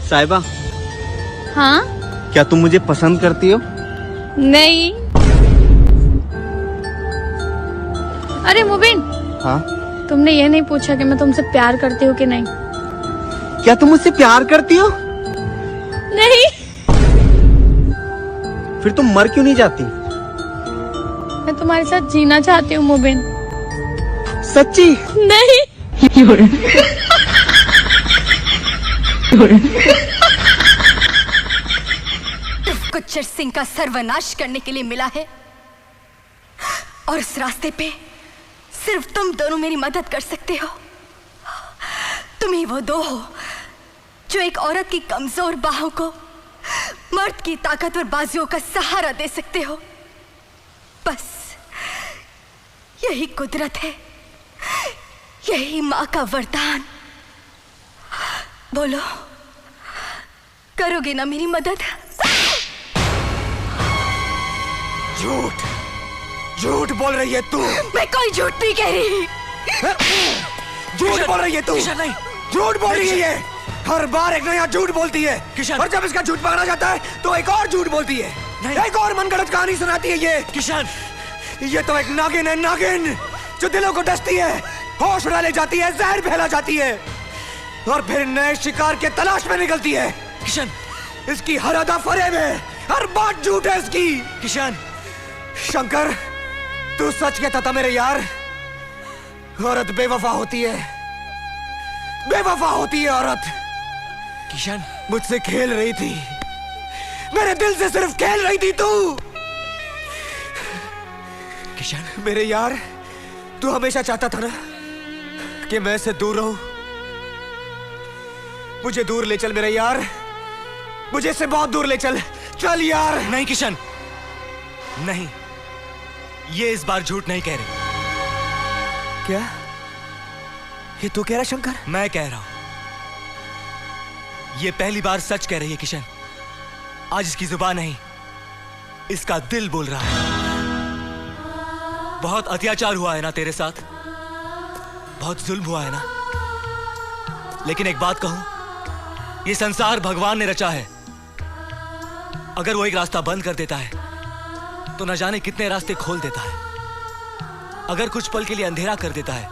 साहिबा, हाँ? क्या तुम मुझे पसंद करती हो? नहीं। अरे मुबिन, हाँ? तुमने ये नहीं पूछा कि मैं तुमसे प्यार करती हूँ कि नहीं? क्या तुम मुझसे प्यार करती हो? नहीं। फिर तुम मर क्यों नहीं जाती? मैं तुम्हारे साथ जीना चाहती हूँ मुबिन। सच्ची? नहीं। गुज्जर सिंह का सर्वनाश करने के लिए मिला है और इस रास्ते पे सिर्फ तुम दोनों मेरी मदद कर सकते हो। तुम ही वो दो हो जो एक औरत की कमजोर बाहों को मर्द की ताकतवर बाजुओं का सहारा दे सकते हो। बस यही कुदरत है, यही माँ का वरदान। बोलो, करोगे ना मेरी मदद? झूठ झूठ बोल रही है तू। मैं कोई झूठ नहीं कह रही। झूठ बोल रही है तू। नहीं, झूठ बोल रही है ये। हर बार एक नया झूठ बोलती है किशन। और जब इसका झूठ पकड़ा जाता है तो एक और झूठ बोलती है। नहीं। एक और मनगढ़ंत कहानी सुनाती है ये। किशन, ये तो एक नागिन है, नागिन जो दिलों को डसती है, होश उड़ा ले जाती है, जहर फैला जाती है और फिर नए शिकार के तलाश में निकलती है। किशन, इसकी हर अदा फरेब है, हर बात झूठ है इसकी। किशन, शंकर, तू सच कहता था मेरे यार, औरत बेवफा होती है, बेवफा होती है औरत। किशन, मुझसे खेल रही थी, मेरे दिल से सिर्फ खेल रही थी तू। किशन, मेरे यार, तू हमेशा चाहता था ना कि मैं इससे दूर रहूं। मुझे दूर ले चल मेरे यार, मुझे इससे बहुत दूर ले चल। चल यार। नहीं किशन, नहीं, ये इस बार झूठ नहीं कह रही। क्या ये तू कह रहा शंकर? मैं कह रहा हूं, ये पहली बार सच कह रही है किशन। आज इसकी जुबान नहीं, इसका दिल बोल रहा है। बहुत अत्याचार हुआ है ना तेरे साथ, बहुत जुल्म हुआ है ना, लेकिन एक बात कहूं, ये संसार भगवान ने रचा है। अगर वो एक रास्ता बंद कर देता है तो न जाने कितने रास्ते खोल देता है। अगर कुछ पल के लिए अंधेरा कर देता है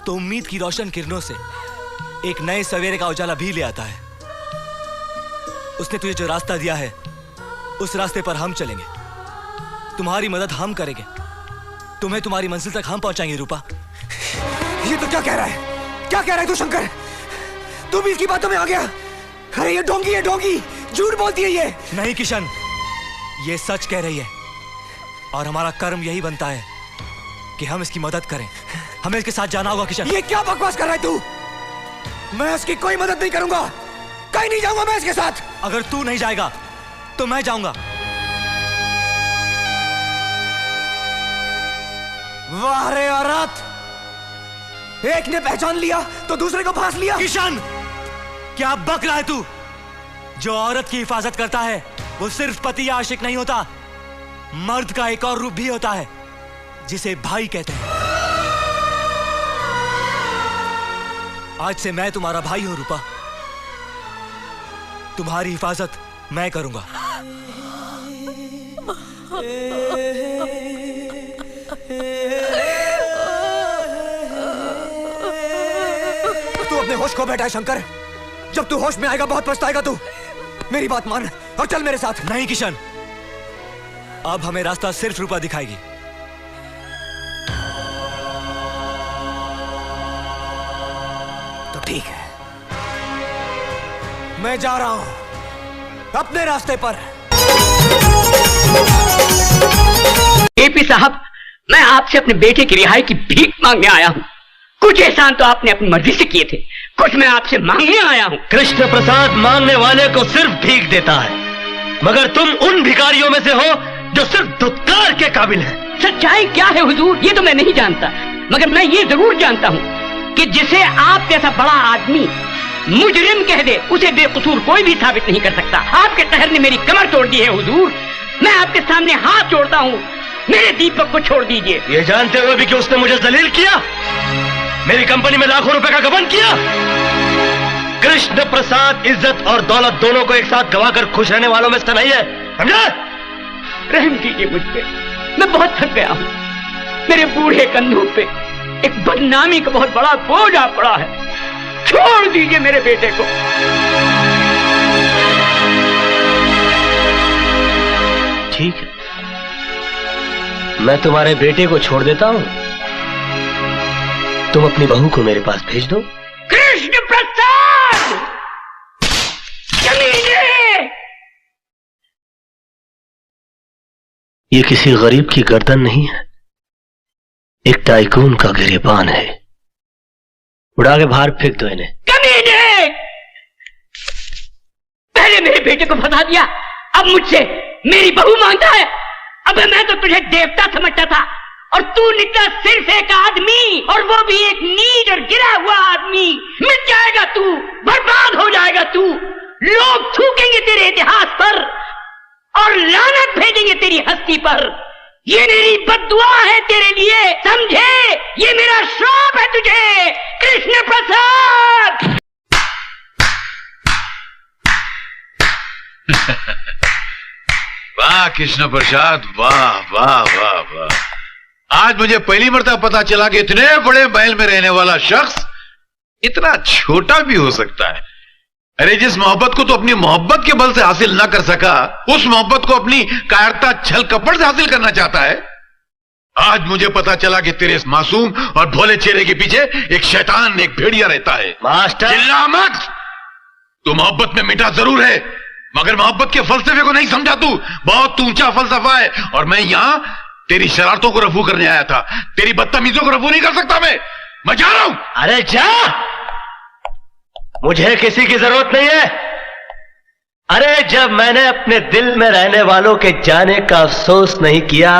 तो उम्मीद की रोशन किरणों से एक नए सवेरे का उजाला भी ले आता है। उसने तुझे जो रास्ता दिया है उस रास्ते पर हम चलेंगे, तुम्हारी मदद हम करेंगे, तुम्हें तुम्हारी मंजिल तक हम पहुंचाएंगे। रूपा, ये तो क्या कह रहा है? क्या कह रहा है तू शंकर? तू भी इसकी बातों में आ गया? अरे ये ढोंगी है, ढोंगी, झूठ बोलती है ये। नहीं किशन, ये सच कह रही है और हमारा कर्म यही बनता है कि हम इसकी मदद करें। हमें इसके साथ जाना होगा किशन। ये क्या बकवास कर रहा है तू? मैं इसकी कोई मदद नहीं करूंगा, कहीं नहीं जाऊंगा मैं इसके साथ। अगर तू नहीं जाएगा तो मैं जाऊंगा। वाह रे औरत, एक ने पहचान लिया तो दूसरे को फांस लिया। किशन, क्या बक रहा है तू? जो औरत की हिफाजत करता है वो सिर्फ पति या आशिक नहीं होता, मर्द का एक और रूप भी होता है जिसे भाई कहते हैं। आज से मैं तुम्हारा भाई हूं रूपा, तुम्हारी हिफाजत मैं करूंगा। तू अपने होश खो बैठा है शंकर, जब तू होश में आएगा बहुत पछताएगा तू। मेरी बात मान और चल मेरे साथ। नहीं किशन, अब हमें रास्ता सिर्फ रूपा दिखाएगी। तो ठीक है, मैं जा रहा हूं अपने रास्ते पर। एपी साहब, मैं आपसे अपने बेटे की रिहाई की भीख मांगने आया हूँ। कुछ एहसान तो आपने अपनी मर्जी से किए थे, कुछ मैं आपसे मांगने आया हूँ। कृष्ण प्रसाद मांगने वाले को सिर्फ भीख देता है, मगर तुम उन भिखारियों में से हो जो सिर्फ दुत्कार के काबिल है। सच्चाई क्या है हुजूर, ये तो मैं नहीं जानता, मगर मैं ये जरूर जानता हूँ कि जिसे आप जैसा बड़ा आदमी मुजरिम कह दे उसे बेकसूर कोई भी साबित नहीं कर सकता। आपके कहर ने मेरी कमर तोड़ दी है हुजूर, मैं आपके सामने हाथ जोड़ता हूँ, मेरे दीपक को छोड़ दीजिए। ये जानते हुए भी कि उसने मुझे जलील किया, मेरी कंपनी में लाखों रुपए का गबन किया। कृष्ण प्रसाद इज्जत और दौलत दोनों को एक साथ गवाकर खुश रहने वालों में से नहीं है, समझा? रहम कीजिए मुझ पे, मैं बहुत थक गया हूं। मेरे बूढ़े कंधों पे एक बदनामी का बहुत बड़ा बोझ आ पड़ा है। छोड़ दीजिए मेरे बेटे को। ठीक है, मैं तुम्हारे बेटे को छोड़ देता हूं, तुम अपनी बहू को मेरे पास भेज दो। कृष्ण प्रसाद कमीने! ये किसी गरीब की गर्दन नहीं है, एक टाइकून का गिरेबान है। उड़ा के बाहर फेंक दो इन्हें। कमीने! पहले मेरे बेटे को फंसा दिया, अब मुझसे मेरी बहू मांगता है। अबे मैं तो तुझे देवता समझता था और तू निकला सिर्फ एक आदमी, और वो भी एक नीच और गिरा हुआ आदमी। मिट जाएगा तू, बर्बाद हो जाएगा तू। लोग थूकेंगे तेरे इतिहास पर और लानत भेजेंगे तेरी हस्ती पर। ये मेरी बद्दुआ है तेरे लिए, समझे? ये मेरा श्राप है तुझे, कृष्ण प्रसाद। वाह कृष्ण प्रसाद, वाह वाह वाह वाह। आज मुझे पहली मर्तबा पता चला कि इतने बड़े महल में रहने वाला शख्स इतना छोटा भी हो सकता है। अरे जिस मोहब्बत को तो अपनी मोहब्बत के बल से हासिल ना कर सका, उस मोहब्बत को अपनी कायरता छल कपड़ से हासिल करना चाहता है। आज मुझे पता चला कि तेरे इस मासूम और भोले चेहरे के पीछे एक शैतान, एक भेड़िया रहता है। मास्टर चिल्ला मत। तू मोहब्बत में मिटा जरूर है, मगर मोहब्बत के फलसफे को नहीं समझा। तू बहुत ऊंचा फलसफा है, और मैं यहां तेरी शरारतों को रफू करने आया था। तेरी बदतमीजों को रफू नहीं कर सकता मैं जा रहा हूं। अरे जा, मुझे किसी की जरूरत नहीं है। अरे जब मैंने अपने दिल में रहने वालों के जाने का अफसोस नहीं किया